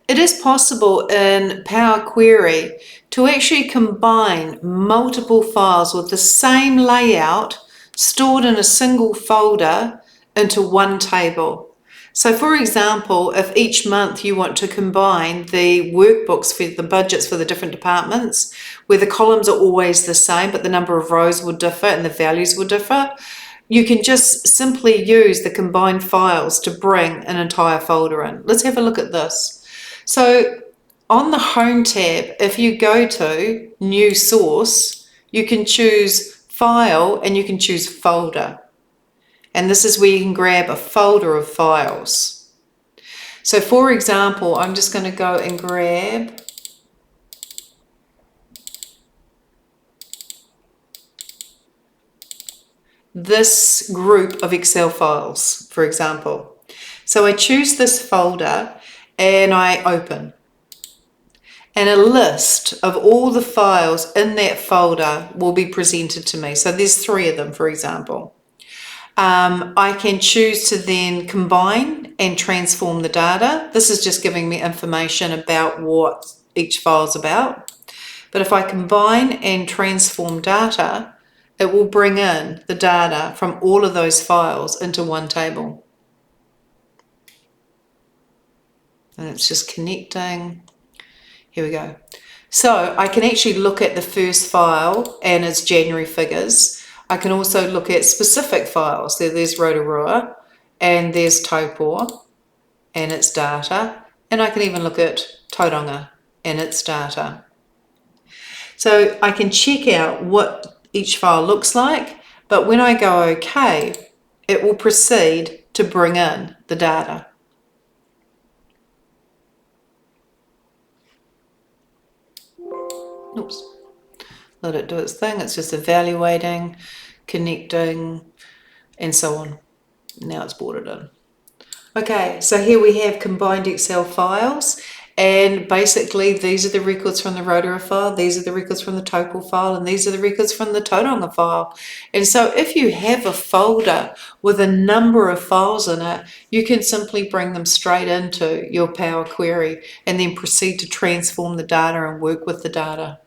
It is possible in Power Query to actually combine multiple files with the same layout stored in a single folder into one table. So for example, if each month you want to combine the workbooks for the budgets for the different departments, where the columns are always the same, but the number of rows will differ and the values will differ, you can just simply use the combined files to bring an entire folder in. Let's have a look at this. So on the Home tab, if you go to New Source, you can choose File and you can choose Folder. And this is where you can grab a folder of files. So for example, I'm just going to go and grab this group of Excel files, for example. So I choose this folder and I open. And a list of all the files in that folder will be presented to me. So there's 3 of them, for example. I can choose to then combine and transform the data. This is just giving me information about what each file is about. But if I combine and transform data, it will bring in the data from all of those files into one table. And it's just connecting. Here we go. So I can actually look at the first file and its January figures. I can also look at specific files. There's Rotorua and there's Taupō and its data. And I can even look at Tauranga and its data. So I can check out what each file looks like, but when I go OK, it will proceed to bring in the data. Oops. Let it do its thing. It's just evaluating, connecting, and so on. Now it's brought it in. Okay, so here we have combined Excel files, and basically these are the records from the Rotorua file, these are the records from the Taupō file, and these are the records from the Tauranga file. And so if you have a folder with a number of files in it, you can simply bring them straight into your Power Query and then proceed to transform the data and work with the data.